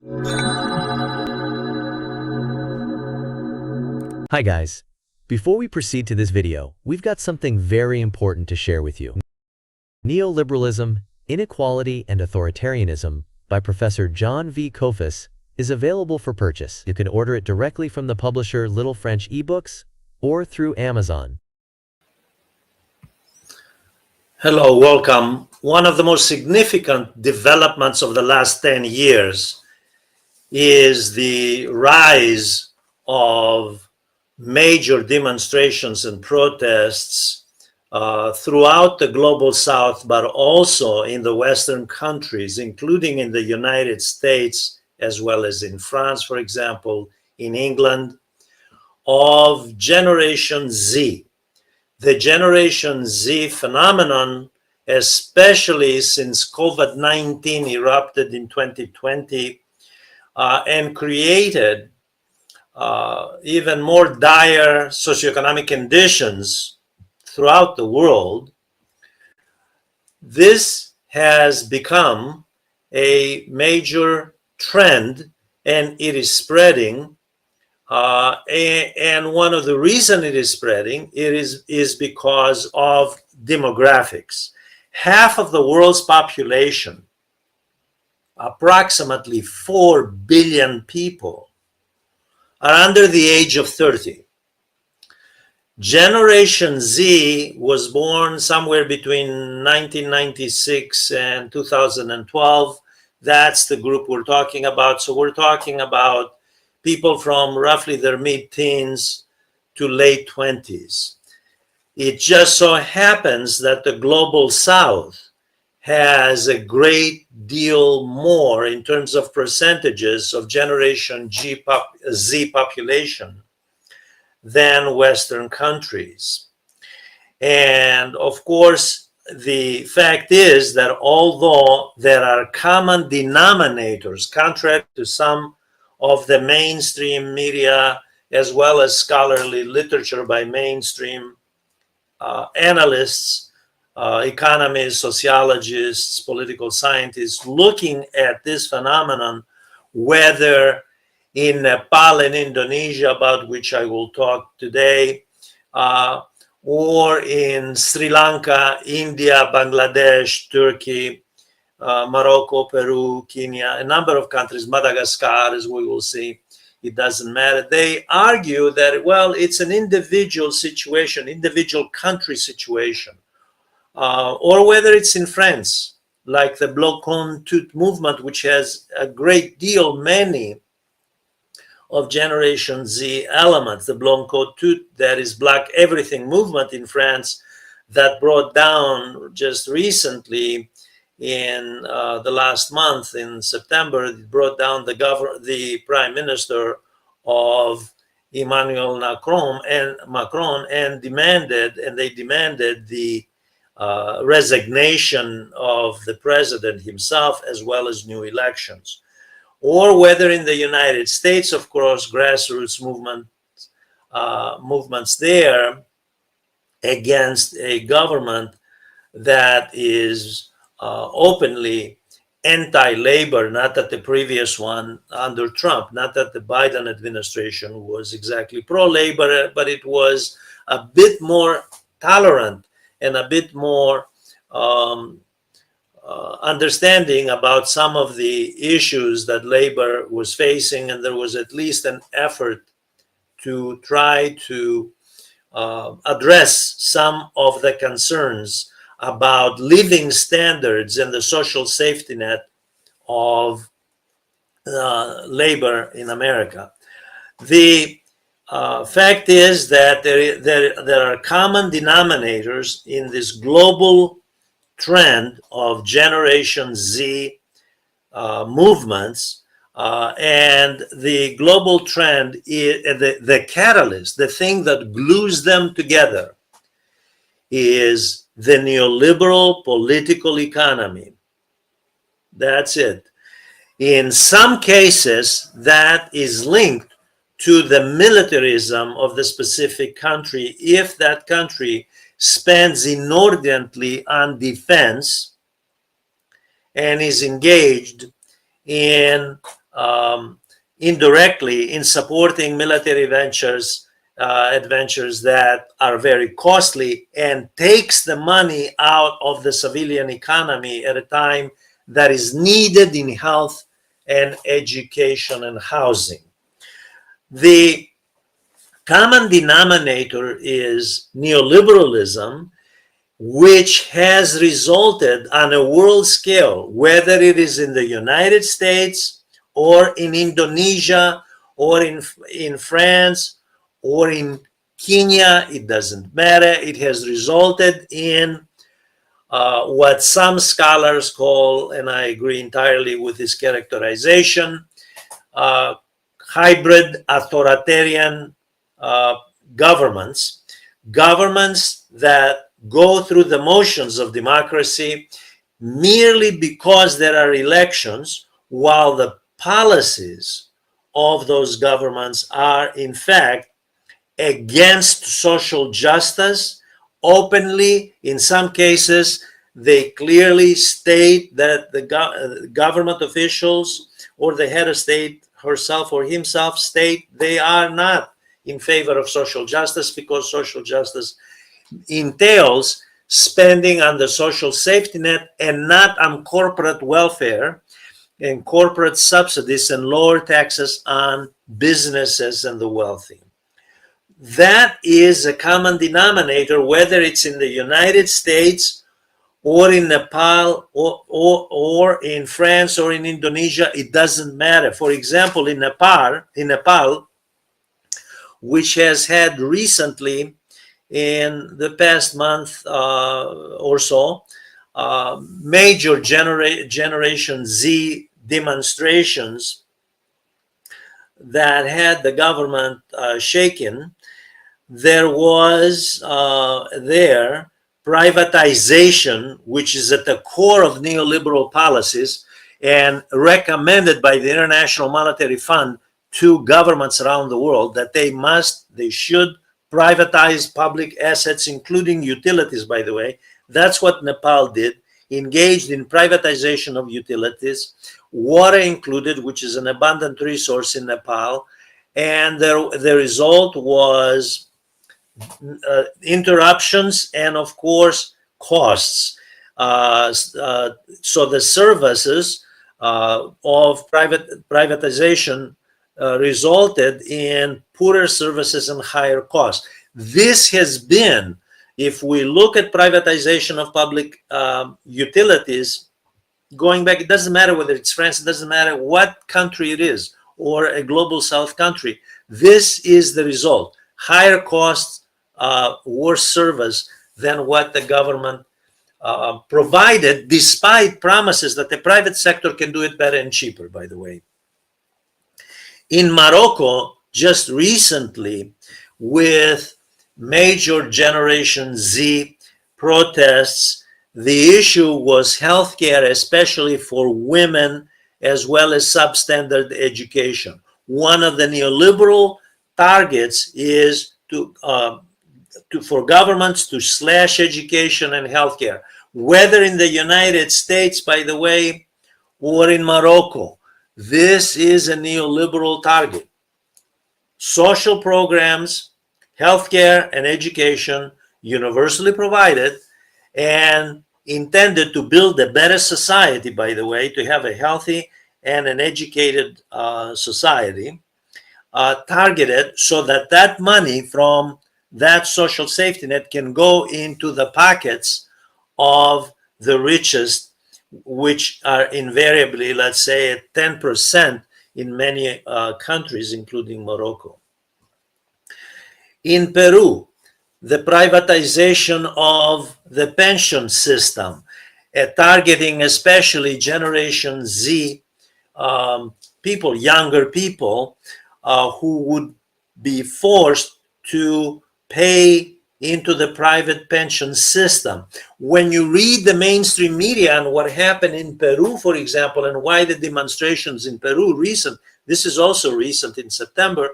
Hi guys, before we proceed to this video, we've got something very important to share with you. Neoliberalism, Inequality and Authoritarianism by Professor Jon V. Kofas is available for purchase. You can order it directly from the publisher Little French eBooks or through Amazon. Hello, welcome. One of the most significant developments of the last 10 years is the rise of major demonstrations and protests throughout the global south, but also in the Western countries, including in the United States, as well as in France, for example, in England, of Generation Z. The Generation Z phenomenon, especially since COVID-19 erupted in 2020 and created even more dire socioeconomic conditions throughout the world, this has become a major trend and it is spreading. And one of the reasons it is spreading is because of demographics. Half of the world's population, approximately 4 billion people, are under the age of 30. Generation Z was born somewhere between 1996 and 2012. That's the group we're talking about. So we're talking about people from roughly their mid-teens to late 20s. It just so happens that the global south has a great deal more in terms of percentages of Generation Z population than Western countries. And of course, the fact is that although there are common denominators, contrary to some of the mainstream media, as well as scholarly literature by mainstream analysts, economists, sociologists, political scientists, looking at this phenomenon, whether in Nepal and Indonesia, about which I will talk today, or in Sri Lanka, India, Bangladesh, Turkey, Morocco, Peru, Kenya, a number of countries, Madagascar, as we will see, it doesn't matter. They argue that, well, it's an individual situation, individual country situation, or whether it's in France, like the Bloc Comté movement, which has a great deal, many of Generation Z elements, the Bloc Comté, that is Black Everything movement in France, that brought down just recently in the last month, in September, it brought down the prime minister of Emmanuel Macron and they demanded the resignation of the president himself, as well as new elections. Or whether in the United States, of course, grassroots movements there against a government that is openly anti-labor, not that the previous one under Trump, not that the Biden administration was exactly pro-labor, but it was a bit more tolerant and a bit more understanding about some of the issues that labor was facing, and there was at least an effort to try to address some of the concerns about living standards and the social safety net of labor in America. The fact is that there are common denominators in this global trend of Generation Z movements, and the global trend is the catalyst, the thing that glues them together, is the neoliberal political economy. That's it. In some cases, that is linked to the militarism of the specific country if that country spends inordinately on defense and is engaged in indirectly in supporting military adventures that are very costly, and takes the money out of the civilian economy at a time that is needed in health and education and housing. The common denominator is neoliberalism, which has resulted on a world scale, whether it is in the United States or in Indonesia or in France or in Kenya, it doesn't matter. It has resulted in what some scholars call, and I agree entirely with his characterization, hybrid authoritarian governments that go through the motions of democracy merely because there are elections, while the policies of those governments are in fact against social justice. Openly, in some cases, they clearly state that the government officials or the head of state herself or himself state they are not in favor of social justice, because social justice entails spending on the social safety net and not on corporate welfare and corporate subsidies and lower taxes on businesses and the wealthy. That is a common denominator, whether it's in the United States or in Nepal or in France or in Indonesia. It doesn't matter. For example, in Nepal, which has had recently, in the past month or so, major Generation Z demonstrations that had the government shaken. There was privatization, which is at the core of neoliberal policies and recommended by the International Monetary Fund to governments around the world, that they should privatize public assets, including utilities, by the way. That's what Nepal did, engaged in privatization of utilities, water included, which is an abundant resource in Nepal. And the result was interruptions and, of course, costs. So the services of privatization resulted in poorer services and higher costs. This has been, if we look at privatization of public utilities, going back, it doesn't matter whether it's France, it doesn't matter what country it is, or a global south country, this is the result. Higher costs, worse service than what the government provided, despite promises that the private sector can do it better and cheaper, by the way. In Morocco, just recently, with major Generation Z protests, the issue was healthcare, especially for women, as well as substandard education. One of the neoliberal targets is for governments to slash education and healthcare, whether in the United States, by the way, or in Morocco. This is a neoliberal target. Social programs, healthcare and education, universally provided and intended to build a better society, by the way, to have a healthy and an educated society, targeted so that that money from that social safety net can go into the pockets of the richest, which are invariably, let's say, at 10% in many countries, including Morocco. In Peru, the privatization of the pension system, targeting especially Generation Z people, younger people, who would be forced to pay into the private pension system. When you read the mainstream media on what happened in Peru, for example, and why the demonstrations in Peru this is also recent, in September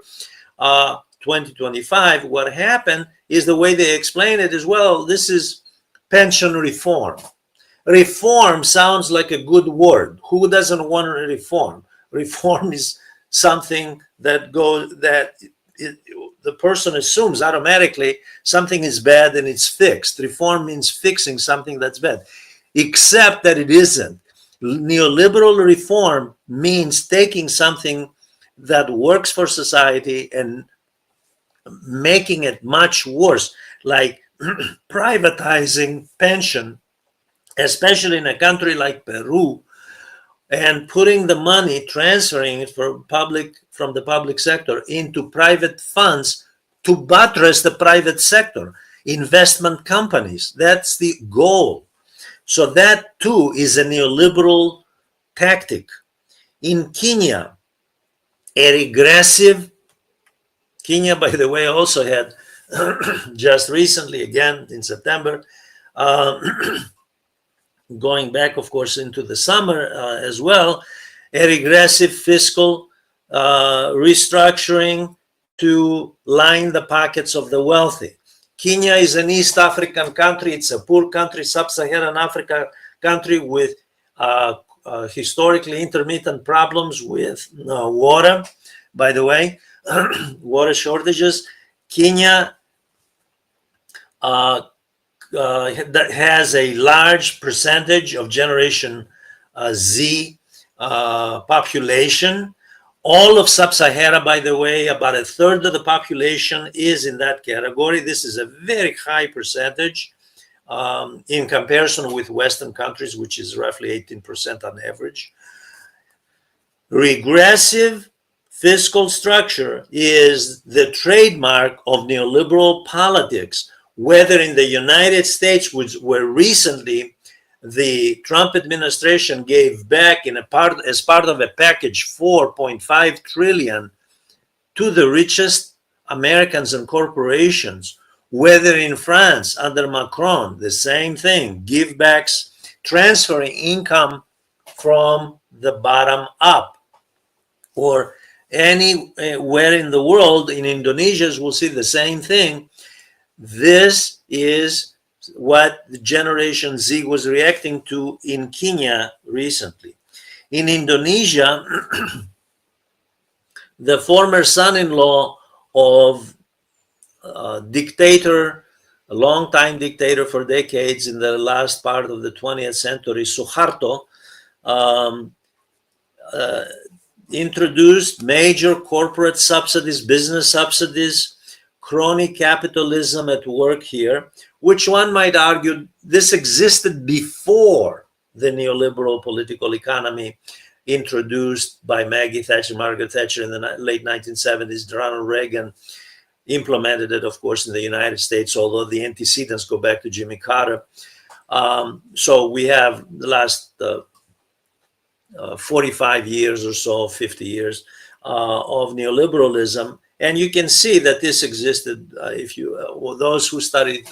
2025, what happened is the way they explain it is, well, this is pension reform. Reform sounds like a good word. Who doesn't want to reform? reform is something that the person assumes automatically something is bad and it's fixed. Reform means fixing something that's bad, except that it isn't. Neoliberal reform means taking something that works for society and making it much worse, like privatizing pension, especially in a country like Peru, and putting the money, transferring it from the public sector into private funds to buttress the private sector, investment companies. That's the goal. So that too is a neoliberal tactic. In Kenya, Kenya, by the way, also had just recently, again in September, going back, of course, into the summer as well, a regressive fiscal restructuring to line the pockets of the wealthy. Kenya is an East African country. It's a poor country, sub-Saharan Africa country with historically intermittent problems with water, by the way, water shortages. Kenya that has a large percentage of Generation Z population. All of Sub-Sahara, by the way, about a third of the population is in that category. This is a very high percentage in comparison with Western countries, which is roughly 18% on average. Regressive fiscal structure is the trademark of neoliberal politics, whether in the United States, where recently the Trump administration gave back as part of a package 4.5 trillion to the richest Americans and corporations, whether in France under Macron, the same thing, give backs, transferring income from the bottom up, or anywhere in the world, in Indonesia, we'll see the same thing. This is what the Generation Z was reacting to in Kenya recently. In Indonesia, the former son-in-law of a long-time dictator for decades in the last part of the 20th century, Suharto, introduced major corporate subsidies, business subsidies, crony capitalism at work here, which one might argue this existed before the neoliberal political economy introduced by Maggie Thatcher, Margaret Thatcher in the late 1970s. Ronald Reagan implemented it, of course, in the United States, although the antecedents go back to Jimmy Carter. So we have the last 45 years or so, 50 years of neoliberalism. And you can see that this existed. Those who studied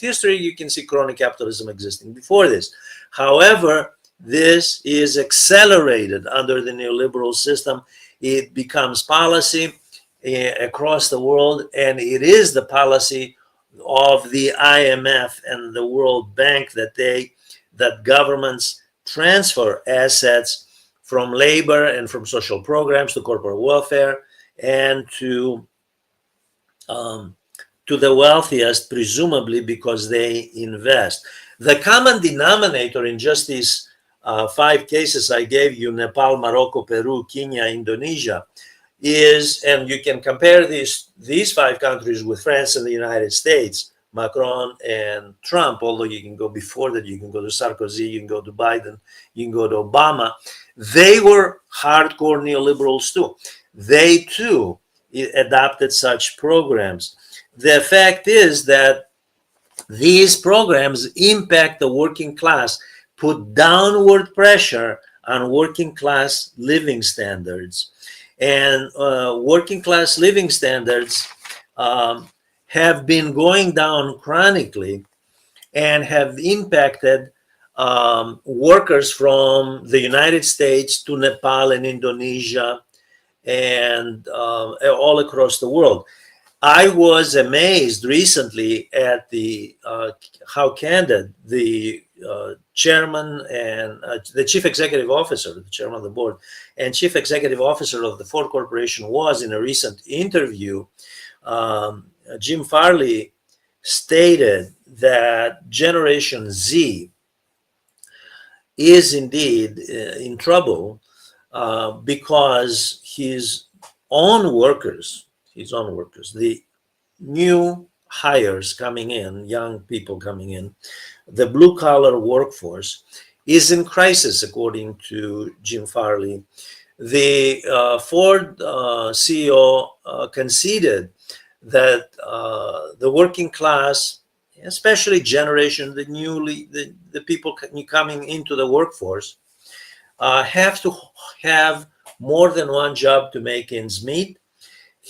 history, you can see crony capitalism existing before this. However, this is accelerated under the neoliberal system. It becomes policy across the world, and it is the policy of the IMF and the World Bank that governments transfer assets from labor and from social programs to corporate welfare and to the wealthiest, presumably because they invest. The common denominator in just these 5 cases I gave you, Nepal, Morocco, Peru, Kenya, Indonesia, is, and you can compare these 5 countries with France and the United States, Macron and Trump, although you can go before that, you can go to Sarkozy, you can go to Biden, you can go to Obama. They were hardcore neoliberals too. They too adopted such programs. The fact is that these programs impact the working class, put downward pressure on working class living standards. And working class living standards have been going down chronically and have impacted workers from the United States to Nepal and Indonesia and all across the world. I was amazed recently at the how candid the chairman and the chief executive officer, the chairman of the board, and chief executive officer of the Ford Corporation was in a recent interview. Jim Farley stated that Generation Z is indeed in trouble because his own workers, the new hires coming in, young people coming in, the blue collar workforce is in crisis, according to Jim Farley. The Ford CEO conceded that the working class, especially generation, the people coming into the workforce, have to have more than one job to make ends meet.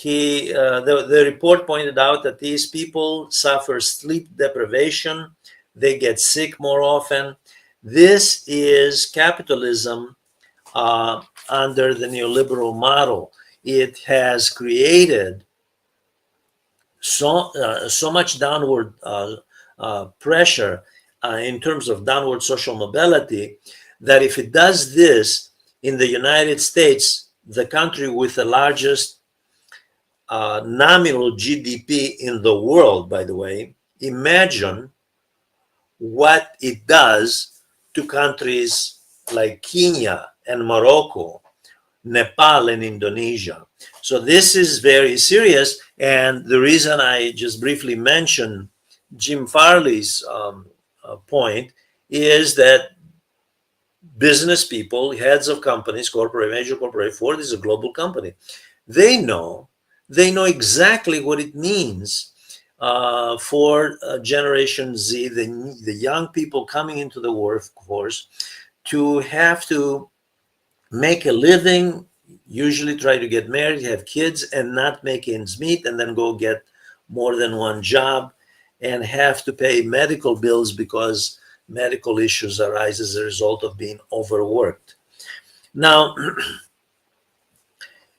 The report pointed out that these people suffer sleep deprivation, they get sick more often. This is capitalism under the neoliberal model. It has created so much downward pressure in terms of downward social mobility that if it does this in the United States, the country with the largest nominal GDP in the world, by the way, imagine what it does to countries like Kenya and Morocco, Nepal and Indonesia. So this is very serious. And the reason I just briefly mentioned Jim Farley's point is that business people, heads of companies, major corporate, Ford is a global company. They know exactly what it means for Generation Z, the young people coming into the workforce, to have to make a living, usually try to get married, have kids, and not make ends meet, and then go get more than one job and have to pay medical bills because medical issues arise as a result of being overworked. Now,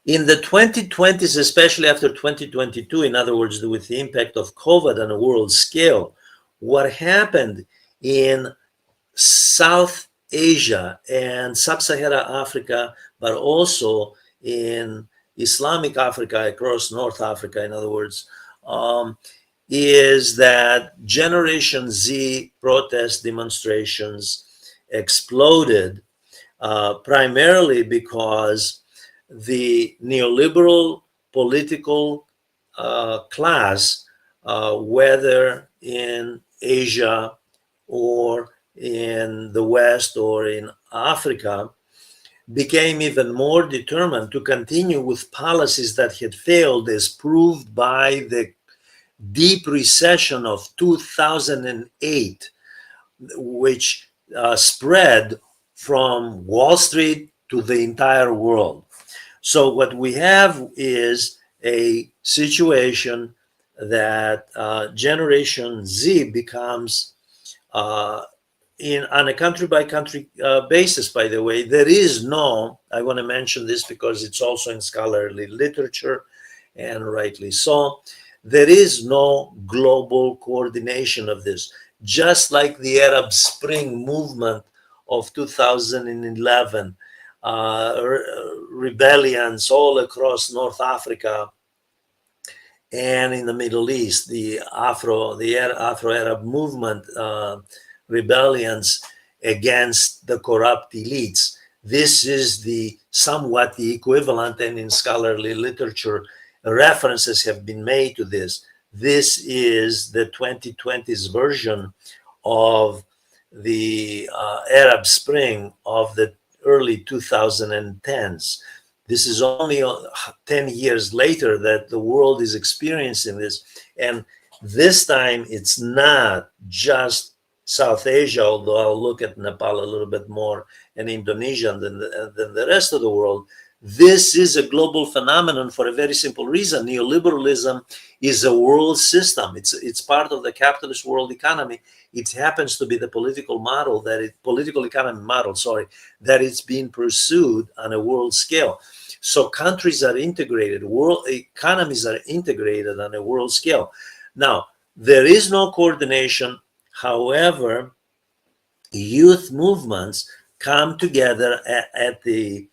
in the 2020s, especially after 2022, in other words, with the impact of COVID on a world scale, what happened in South Asia and Sub-Saharan Africa, but also in Islamic Africa, across North Africa, in other words, is that Generation Z protest demonstrations exploded primarily because the neoliberal political class, whether in Asia or in the West or in Africa, became even more determined to continue with policies that had failed, as proved by the deep recession of 2008, which spread from Wall Street to the entire world. So what we have is a situation that Generation Z becomes on a country by country basis, by the way. There is no, I want to mention this because it's also in scholarly literature, and rightly so, there is no global coordination of this. Just like the Arab Spring movement of 2011, rebellions all across North Africa and in the Middle East, the Afro-Arab movement, rebellions against the corrupt elites. This is somewhat the equivalent, and in scholarly literature, references have been made to this. This is the 2020s version of the Arab Spring of the early 2010s. This is only 10 years later that the world is experiencing this. And this time it's not just South Asia, although I'll look at Nepal a little bit more, and Indonesia than the rest of the world. This is a global phenomenon for a very simple reason. Neoliberalism is a world system. It's part of the capitalist world economy. It happens to be the political economy model, sorry, that it's being pursued on a world scale. So countries are integrated, world economies are integrated on a world scale. Now, there is no coordination. However, youth movements come together at the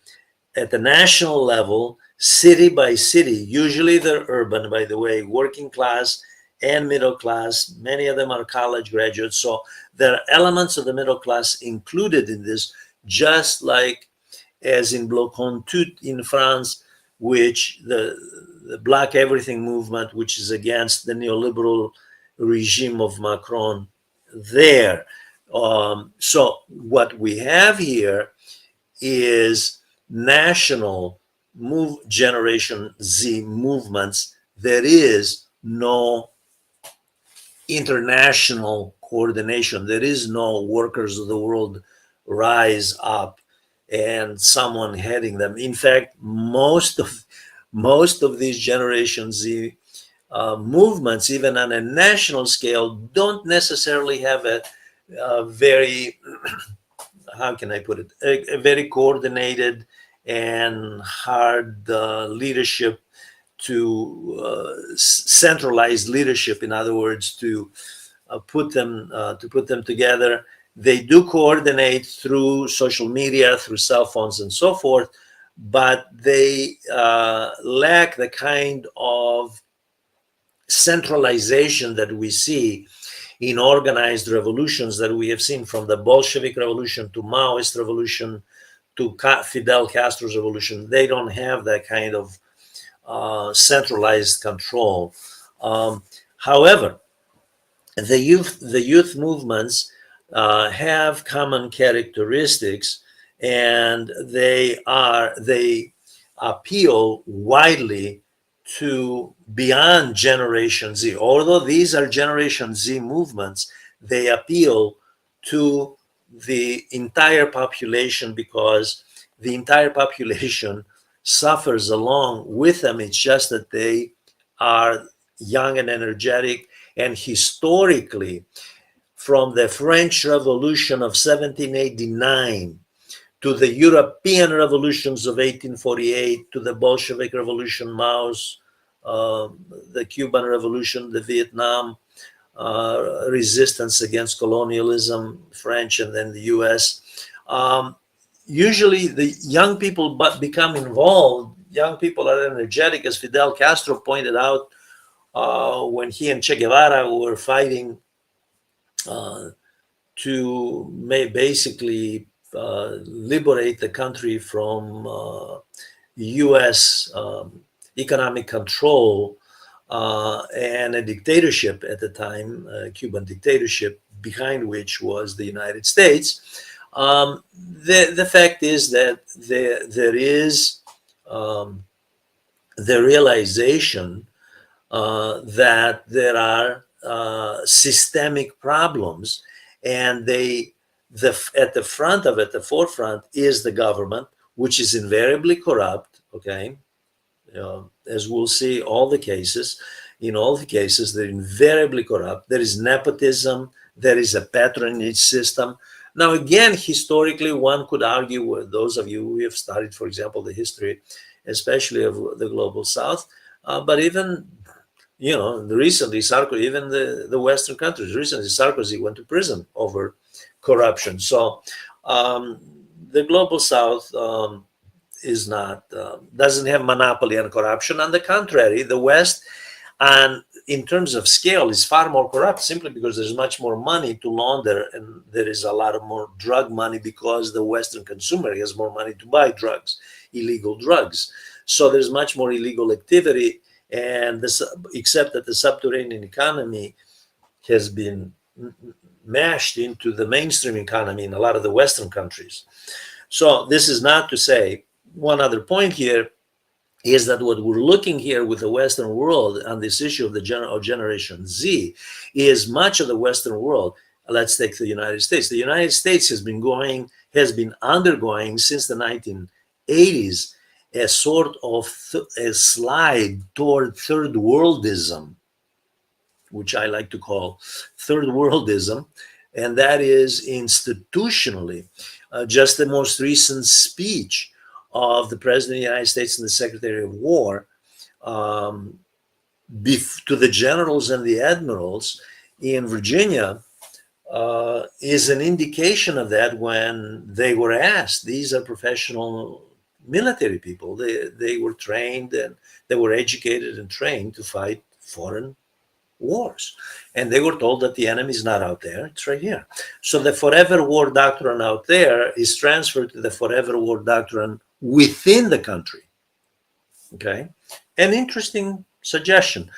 national level, city by city. Usually they're urban, by the way, working class and middle class. Many of them are college graduates. So there are elements of the middle class included in this, just like as in Bloc Comté in France, which the Black Everything movement, which is against the neoliberal regime of Macron there. So what we have here is national Generation Z movements. There is no international coordination. There is no workers of the world rise up and someone heading them. In fact, most of these Generation Z movements, even on a national scale, don't necessarily have a very, how can I put it, a very coordinated and hard leadership, to centralized leadership, in other words, to put them together. They do coordinate through social media, through cell phones and so forth, but they lack the kind of centralization that we see in organized revolutions that we have seen, from the Bolshevik Revolution to Maoist Revolution to Fidel Castro's revolution. They don't have that kind of centralized control. However, the youth movements have common characteristics, and they appeal widely to beyond Generation Z. Although these are Generation Z movements, they appeal to the entire population, because the entire population suffers along with them. It's just that they are young and energetic, and historically, from the French Revolution of 1789 to the European revolutions of 1848, to the Bolshevik Revolution, Mao's, the Cuban Revolution, the Vietnam resistance against colonialism, French and then the US. Usually the young people become involved. Young people are energetic, as Fidel Castro pointed out when he and Che Guevara were fighting to basically liberate the country from US economic control and a dictatorship at the time, Cuban dictatorship, behind which was the United States. The fact is that there is the realization that there are systemic problems, and at the front of it, the forefront, is the government, which is invariably corrupt. Okay, as we'll see, in all the cases, they're invariably corrupt. There is nepotism. There is a patronage system. Now, again, historically, one could argue, with those of you who have studied, for example, the history, especially of the global South, but even, recently, Sarkozy, even the Western countries, recently Sarkozy went to prison over corruption. So the global South doesn't have monopoly on corruption. On the contrary, the West, and in terms of scale, is far more corrupt, simply because there's much more money to launder, and there is a lot of more drug money, because the Western consumer has more money to buy drugs, illegal drugs. So there's much more illegal activity, and except that the subterranean economy has been mashed into the mainstream economy in a lot of the Western countries. So this is not to say, one other point here is that what we're looking here with the Western world on this issue of the Generation Z is much of the Western world. Let's take the United States. The United States has been undergoing since the 1980s a sort of a slide toward third worldism, which I like to call third worldism, and that is institutionally. Just the most recent speech of the President of the United States and the Secretary of War um, to the generals and the admirals in Virginia is an indication of that when they were asked. These are professional military people. They were trained and they were educated and trained to fight foreign wars. And they were told that the enemy is not out there, it's right here. So the forever war doctrine out there is transferred to the forever war doctrine within the country. Okay? An interesting suggestion.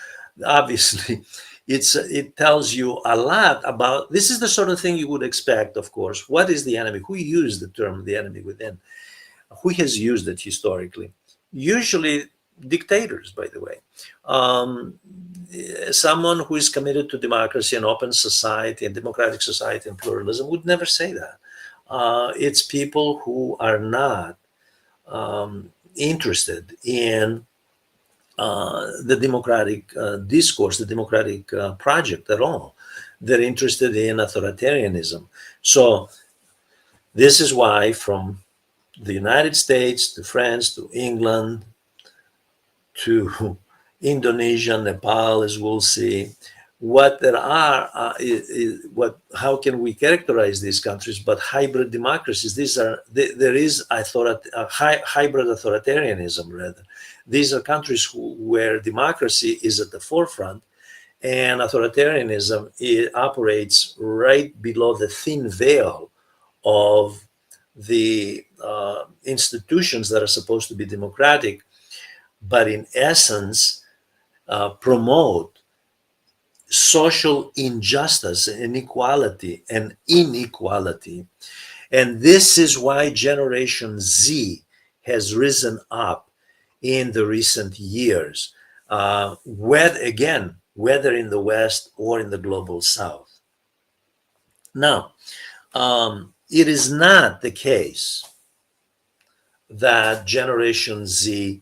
Obviously, it tells you a lot about, this is the sort of thing you would expect, of course. What is the enemy? Who used the term the enemy within? Who has used it historically? Usually dictators, by the way. Someone who is committed to democracy and open society and democratic society and pluralism would never say that. It's people who are not interested in the democratic discourse, the democratic project at all. They're interested in authoritarianism. So this is why from the United States to France to England to Indonesia, Nepal, as we'll see, what there are, how can we characterize these countries? But hybrid democracies. There is hybrid authoritarianism rather. These are countries where democracy is at the forefront, and authoritarianism operates right below the thin veil of the institutions that are supposed to be democratic, but in essence promote social injustice and inequality. And this is why Generation Z has risen up in the recent years, whether in the West or in the global South. Now, it is not the case that Generation Z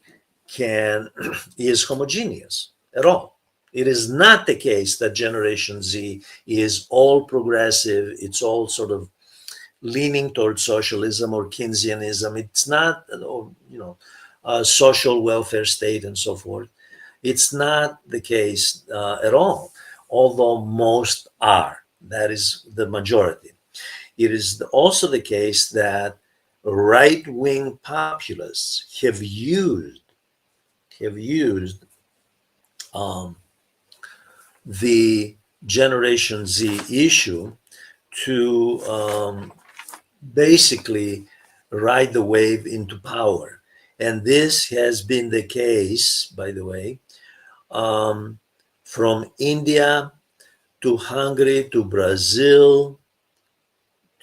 is homogeneous at all. It is not the case that Generation Z is all progressive. It's all sort of leaning towards socialism or Keynesianism. It's not, social welfare state and so forth. It's not the case at all, although most are. That is the majority. It is also the case that right-wing populists have used the Generation Z issue to basically ride the wave into power. And this has been the case, by the way, from India to Hungary to Brazil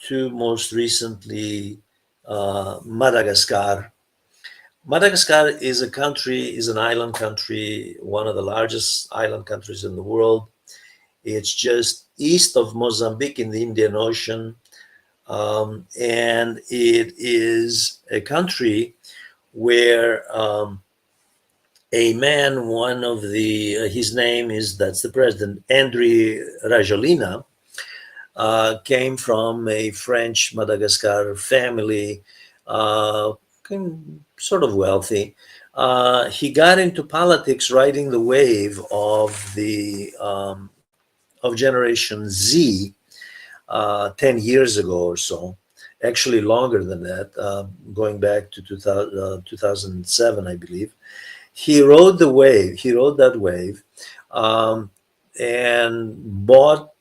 to most recently Madagascar. Madagascar is an island country, one of the largest island countries in the world. It's just east of Mozambique in the Indian Ocean. And it is a country where a man, his name is, that's the president, Andry Rajoelina, came from a French Madagascar family, sort of wealthy. He got into politics riding the wave of Generation Z 10 years ago or so, actually longer than that, going back to 2007, I believe. He rode that wave, and bought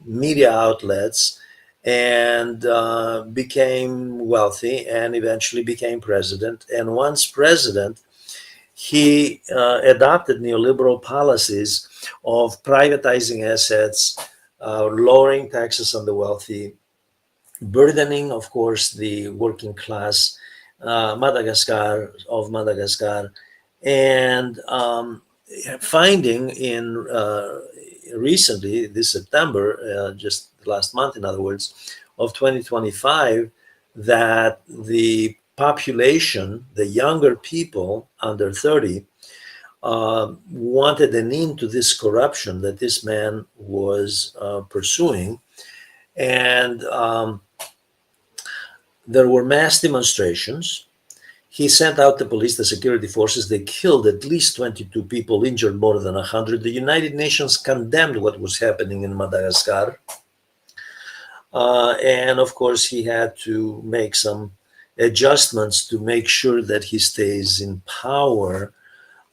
media outlets and became wealthy and eventually became president. And once president, he adopted neoliberal policies of privatizing assets, lowering taxes on the wealthy, burdening, of course, the working class Madagascar, and finding in recently, this September, just last month, in other words, of 2025, that the population, the younger people under 30, wanted an end to this corruption that this man was pursuing. And there were mass demonstrations. He sent out the police, the security forces. They killed at least 22 people, injured more than 100. The United Nations condemned what was happening in Madagascar. And of course, he had to make some adjustments to make sure that he stays in power.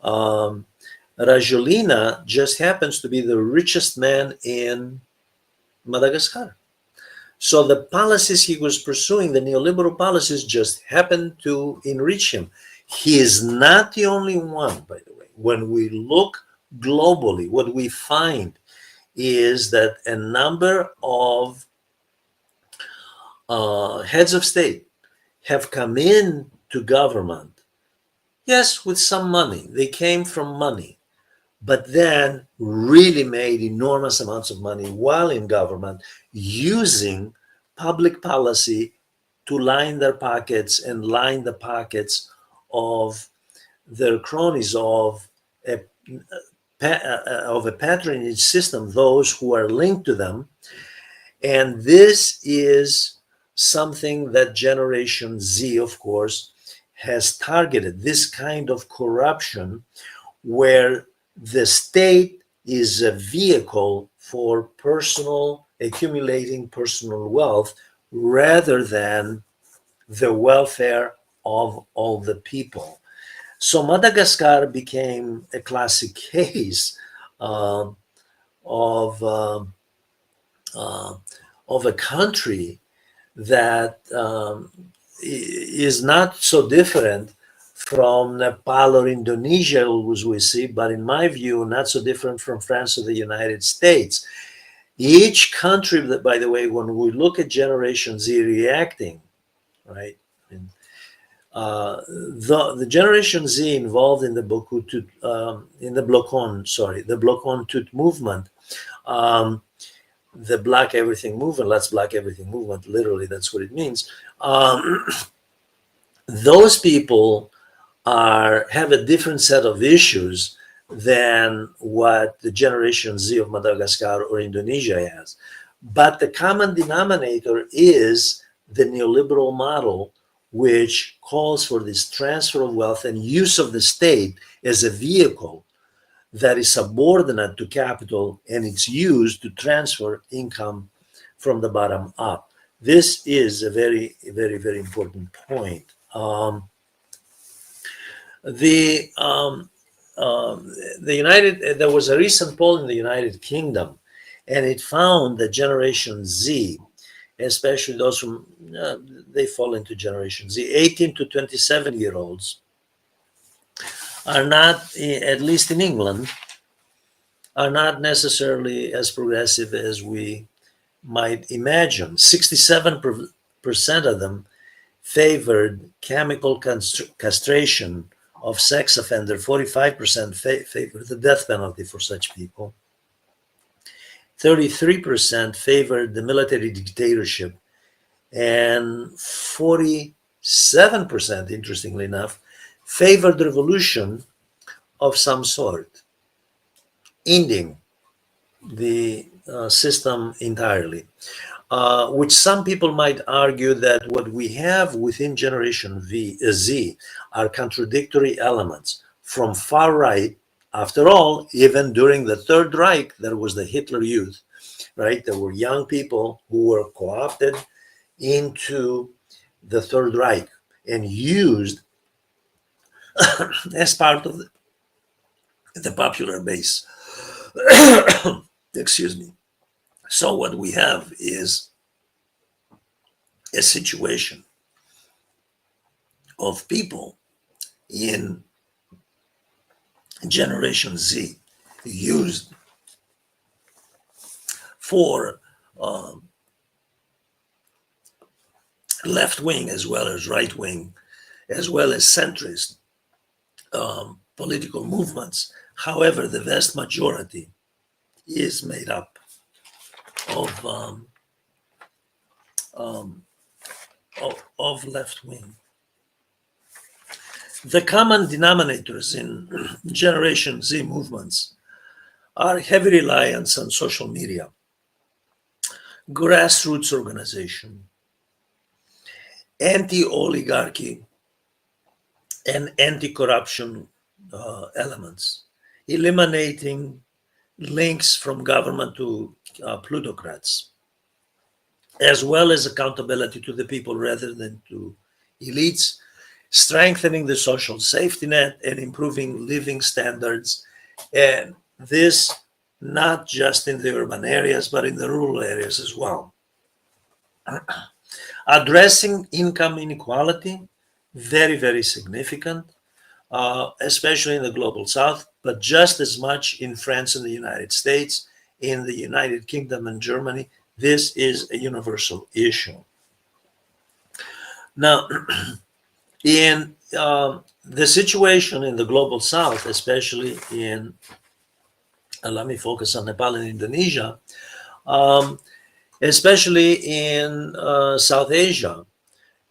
Rajolina just happens to be the richest man in Madagascar. So the policies he was pursuing, the neoliberal policies, just happened to enrich him. He is not the only one, by the way. When we look globally, what we find is that a number of heads of state have come in to government, yes, with some money. They came from money, but then really made enormous amounts of money while in government, using public policy to line their pockets and line the pockets of their cronies, of a patronage system, those who are linked to them. And this is something that Generation Z, of course, has targeted, this kind of corruption where the state is a vehicle for accumulating personal wealth rather than the welfare of all the people. So Madagascar became a classic case of a country that is not so different from Nepal or Indonesia, as we see, but in my view, not so different from France or the United States. Each country, that, by the way, when we look at Generation Z reacting, right, the Generation Z involved in the Blocon Tut movement, the Black Everything movement, Let's Black Everything movement, literally, that's what it means. Those people have a different set of issues than what the Generation Z of Madagascar or Indonesia has. But the common denominator is the neoliberal model, which calls for this transfer of wealth and use of the state as a vehicle that is subordinate to capital, and it's used to transfer income from the bottom up. This is a very, very, very important point. There was a recent poll in the United Kingdom, and it found that Generation Z, especially those from, they fall into Generation Z, 18 to 27-year-olds, are not, at least in England, are not necessarily as progressive as we might imagine. 67% of them favored chemical castration of sex offender. 45% favored the death penalty for such people. 33% favored the military dictatorship, and 47%, interestingly enough, favored revolution of some sort, ending the system entirely. Which some people might argue that what we have within Generation Z are contradictory elements from far right. After all, even during the Third Reich, there was the Hitler Youth, right? There were young people who were co-opted into the Third Reich and used as part of the popular base. Excuse me. So what we have is a situation of people in Generation Z used for left wing as well as right wing, as well as centrist political movements. However, the vast majority is made up of left wing. The common denominators in Generation Z movements are heavy reliance on social media, grassroots organization, anti-oligarchy, and anti-corruption elements, eliminating links from government to plutocrats, as well as accountability to the people rather than to elites, strengthening the social safety net and improving living standards. And this not just in the urban areas, but in the rural areas as well. Addressing income inequality, very, very significant, especially in the global south, but just as much in France and the United States, in the United Kingdom and Germany. This is a universal issue. Now, in the situation in the global south, especially in, let me focus on Nepal and Indonesia, especially in South Asia.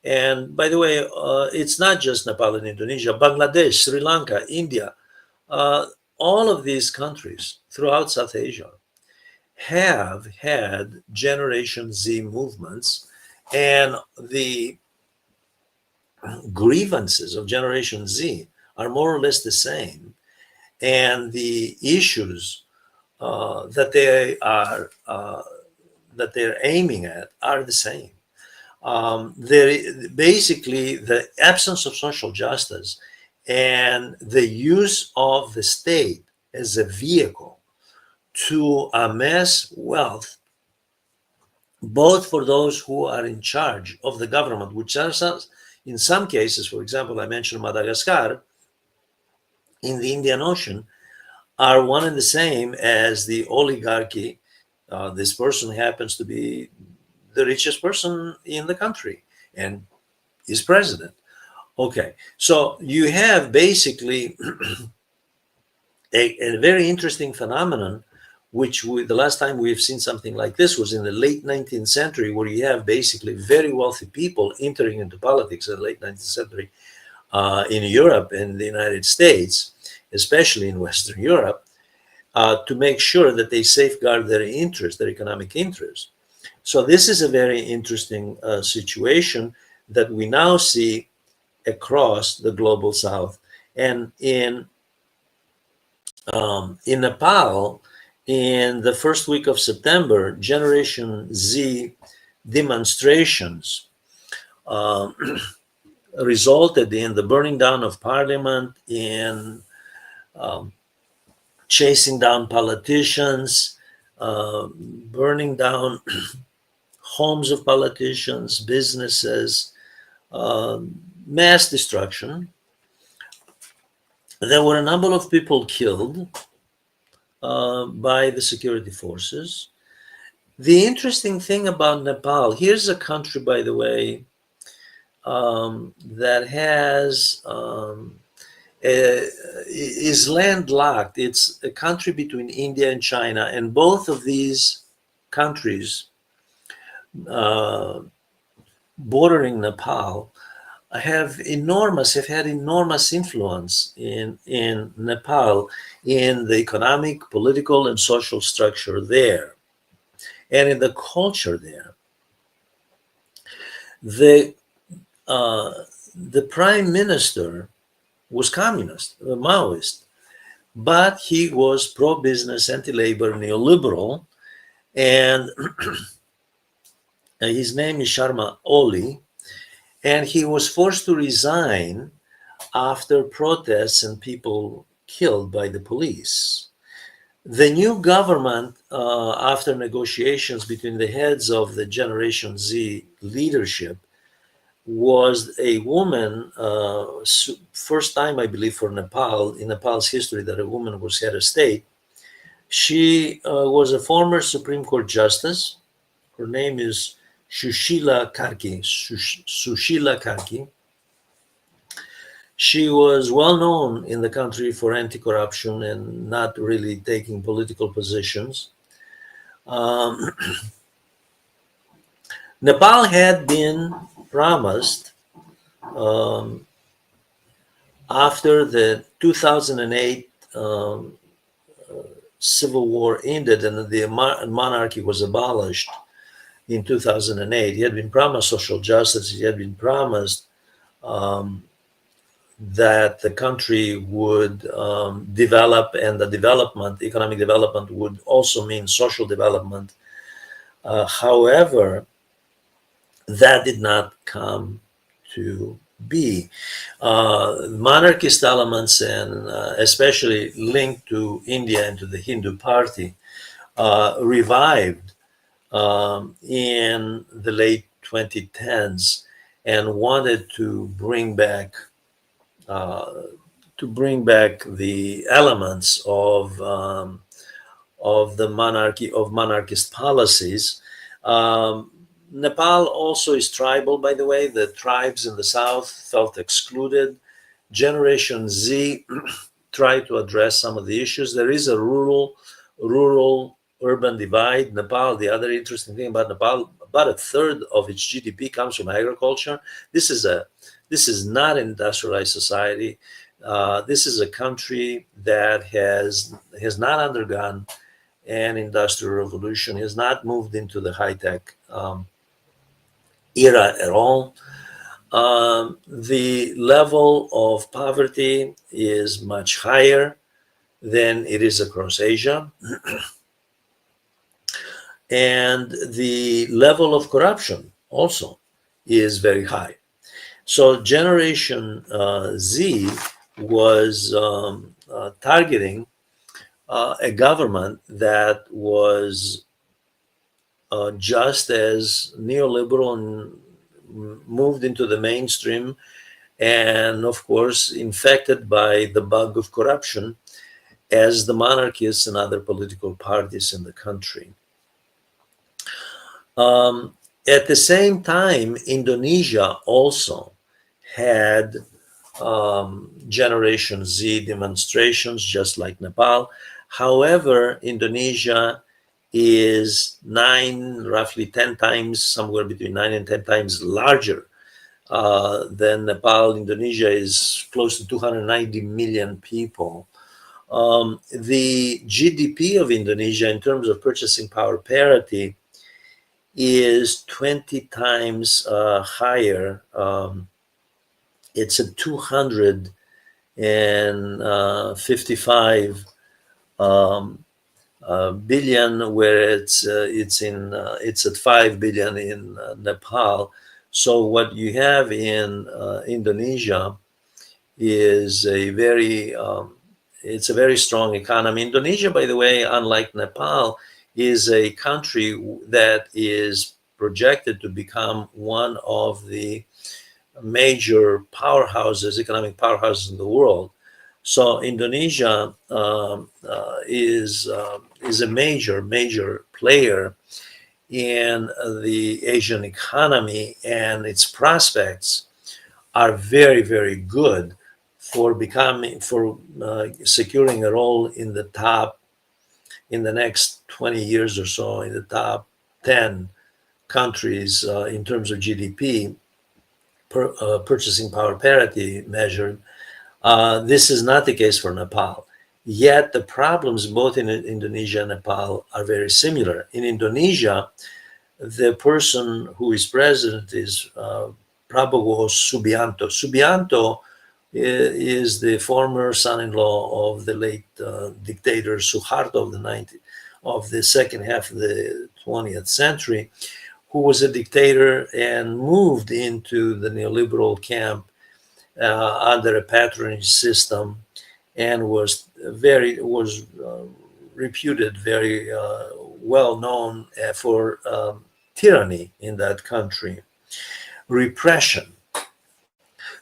And by the way, it's not just Nepal and Indonesia, Bangladesh, Sri Lanka, India, all of these countries throughout South Asia have had Generation Z movements, and the grievances of Generation Z are more or less the same, and the issues that they're aiming at are the same. Basically, the absence of social justice and the use of the state as a vehicle to amass wealth, both for those who are in charge of the government, which are in some cases, for example, I mentioned Madagascar, in the Indian Ocean, are one and the same as the oligarchy. This person happens to be the richest person in the country and is president. Okay, so you have basically a very interesting phenomenon, which the last time we've seen something like this was in the late 19th century, where you have basically very wealthy people entering into politics in the late 19th century in Europe and the United States, especially in Western Europe, to make sure that they safeguard their interests, their economic interests. So this is a very interesting situation that we now see across the global south. And in Nepal, in the first week of September, Generation Z demonstrations resulted in the burning down of parliament, in chasing down politicians, burning down homes of politicians, businesses, mass destruction. There were a number of people killed by the security forces. The interesting thing about Nepal, here's a country, by the way, that has is landlocked. It's a country between India and China, and both of these countries bordering Nepal have had enormous influence in Nepal, in the economic, political, and social structure there, and in the culture there. The prime minister was communist, a Maoist, but he was pro-business, anti-labor, neoliberal, and his name is Sharma Oli, and he was forced to resign after protests and people killed by the police. The new government, after negotiations between the heads of the Generation Z leadership, was a woman, first time, I believe, for Nepal, in Nepal's history, that a woman was head of state. She was a former Supreme Court justice. Her name is Sushila Karki. She was well known in the country for anti-corruption and not really taking political positions. Nepal had been promised After the 2008 civil war ended and the monarchy was abolished in 2008, he had been promised social justice. He had been promised that the country would develop, and the development, economic development, would also mean social development. However, that did not come to be. Monarchist elements, and especially linked to India and to the Hindu party, revived in the late 2010s and wanted to bring back the elements of the monarchy, of monarchist policies. Nepal also is tribal, by the way. The tribes in the south felt excluded. Generation Z tried to address some of the issues. There is a rural-urban divide. Nepal, the other interesting thing about Nepal, about a third of its GDP comes from agriculture. This is not an industrialized society. This is a country that has not undergone an industrial revolution, has not moved into the high-tech era at all. The level of poverty is much higher than it is across Asia. And the level of corruption also is very high. So Generation Z was targeting a government that was just as neoliberal and moved into the mainstream, and of course infected by the bug of corruption as the monarchists and other political parties in the country. At the same time, Indonesia also had Generation Z demonstrations, just like Nepal. However, Indonesia is roughly 10 times, somewhere between 9 and 10 times larger than Nepal. Indonesia is close to 290 million people. The GDP of Indonesia in terms of purchasing power parity is 20 times higher. It's at 255 billion, where it's at 5 billion in Nepal. So what you have in Indonesia is it's a very strong economy. Indonesia, by the way, unlike Nepal, is a country that is projected to become one of the major powerhouses, economic powerhouses in the world. So Indonesia is a major player in the Asian economy, and its prospects are very good for securing a role in the top, in the next 20 years or so, in the top 10 countries in terms of GDP, purchasing power parity measured. This is not the case for Nepal. Yet the problems both in Indonesia and Nepal are very similar. In Indonesia, the person who is president is Prabowo Subianto. Subianto is the former son-in-law of the late dictator Suharto of the second half of the 20th century, who was a dictator and moved into the neoliberal camp under a patronage system, and was reputed very well known for tyranny in that country, repression.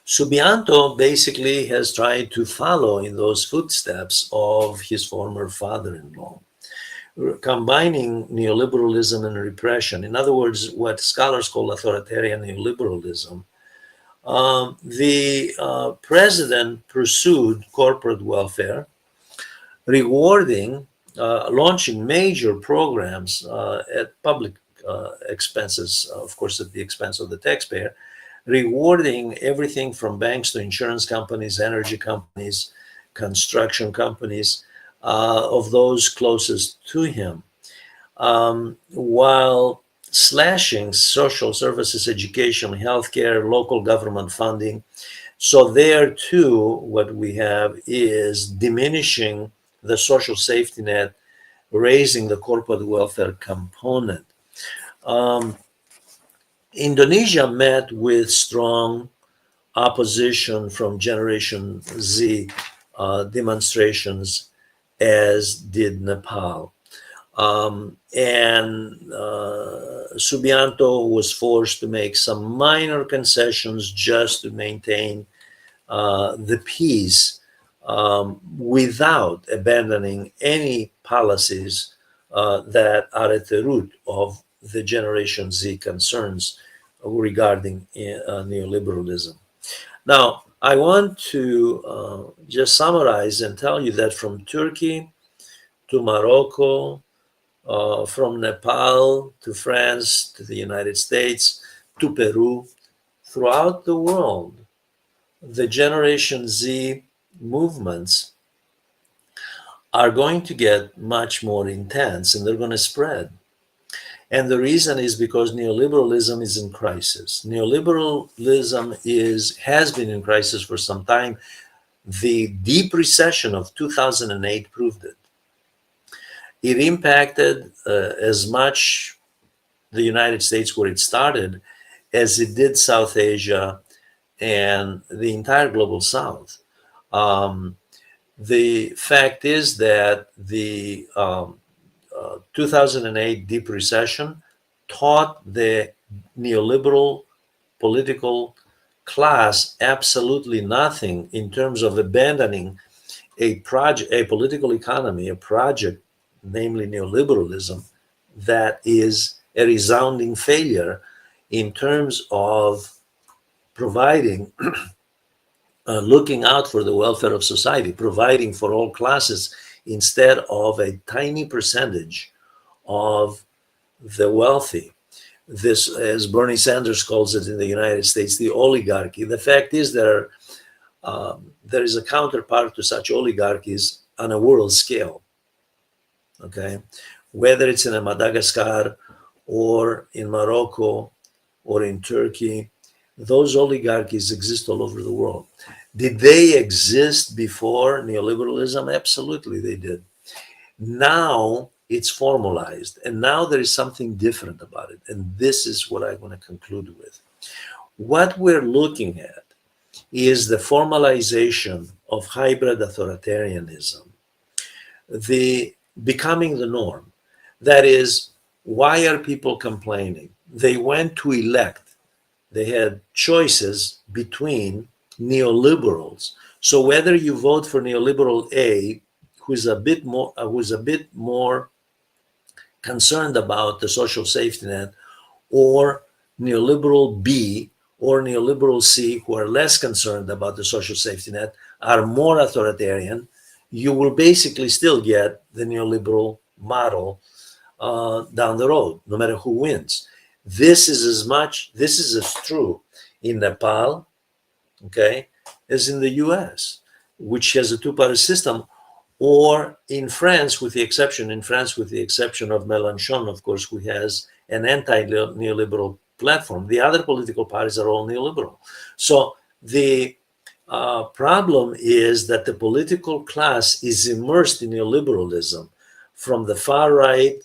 Subianto basically has tried to follow in those footsteps of his former father-in-law, combining neoliberalism and repression. In other words, what scholars call authoritarian neoliberalism. The president pursued corporate welfare, rewarding, launching major programs at public expenses, of course, at the expense of the taxpayer, rewarding everything from banks to insurance companies, energy companies, construction companies, of those closest to him, while slashing social services, education, healthcare, local government funding. So there too, what we have is diminishing the social safety net, raising the corporate welfare component. Um, Indonesia met with strong opposition from Generation Z demonstrations, as did Nepal. And Subianto was forced to make some minor concessions just to maintain the peace, without abandoning any policies that are at the root of the Generation Z concerns regarding neoliberalism. Now, I want to just summarize and tell you that from Turkey to Morocco, from Nepal to France to the United States to Peru, throughout the world, the Generation Z movements are going to get much more intense and they're going to spread. And the reason is because neoliberalism is in crisis. Neoliberalism has been in crisis for some time. The deep recession of 2008 proved it. It impacted as much the United States, where it started, as it did South Asia and the entire global South. The fact is that the 2008 deep recession taught the neoliberal political class absolutely nothing in terms of abandoning a political economy, a project, namely neoliberalism, that is a resounding failure in terms of providing, looking out for the welfare of society, providing for all classes instead of a tiny percentage of the wealthy. This, as Bernie Sanders calls it in the United States, the oligarchy. The fact is there is a counterpart to such oligarchies on a world scale. Okay, whether it's in Madagascar or in Morocco or in Turkey, those oligarchies exist all over the world. Did they exist before neoliberalism? Absolutely, they did. Now it's formalized, and now there is something different about it. And this is what I want to conclude with. What we're looking at is the formalization of hybrid authoritarianism, the becoming the norm. That is, why are people complaining? They went to elect. They had choices between neoliberals. So whether you vote for neoliberal A, who's a bit more concerned about the social safety net, or neoliberal B or neoliberal C, who are less concerned about the social safety net, are more authoritarian, you will basically still get the neoliberal model down the road, no matter who wins. This is as true in Nepal, okay, as in the US, which has a two-party system, or in France, with the exception of Mélenchon, of course, who has an anti-neoliberal platform. The other political parties are all neoliberal. So the problem is that the political class is immersed in neoliberalism, from the far right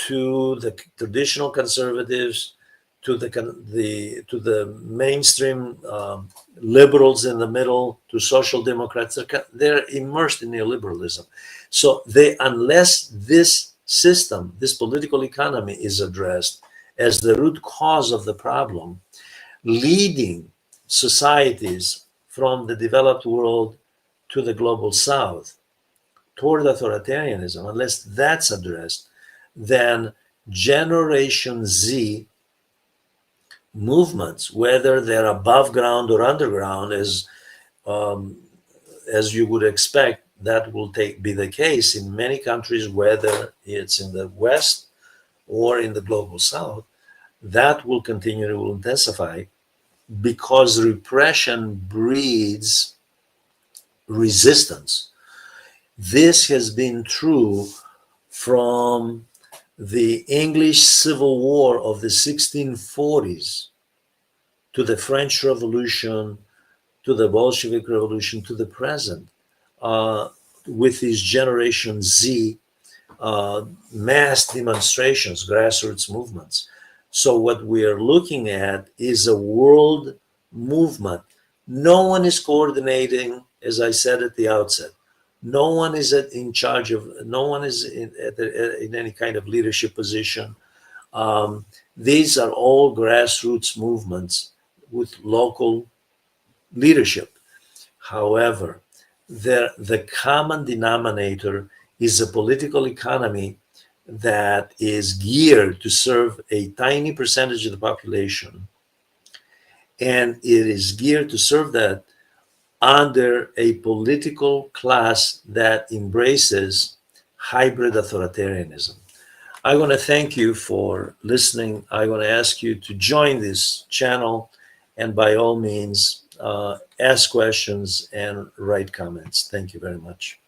to the traditional conservatives to the mainstream liberals in the middle, to social democrats. They're immersed in neoliberalism. So unless this system, this political economy, is addressed as the root cause of the problem, leading societies from the developed world to the global South toward authoritarianism, unless that's addressed, then Generation Z movements, whether they're above ground or underground, as you would expect, that will be the case in many countries, whether it's in the West or in the global South, that will continue to intensify. because repression breeds resistance. This has been true from the English Civil War of the 1640s to the French Revolution, to the Bolshevik Revolution, to the present, with these Generation Z mass demonstrations, grassroots movements. So what we are looking at is a world movement. No one is coordinating, as I said at the outset. No one is in charge of, no one is in any kind of leadership position. These are all grassroots movements with local leadership. However, the common denominator is a political economy that is geared to serve a tiny percentage of the population, and it is geared to serve that under a political class that embraces hybrid authoritarianism. I want to thank you for listening. I want to ask you to join this channel, and by all means, ask questions and write comments. Thank you very much.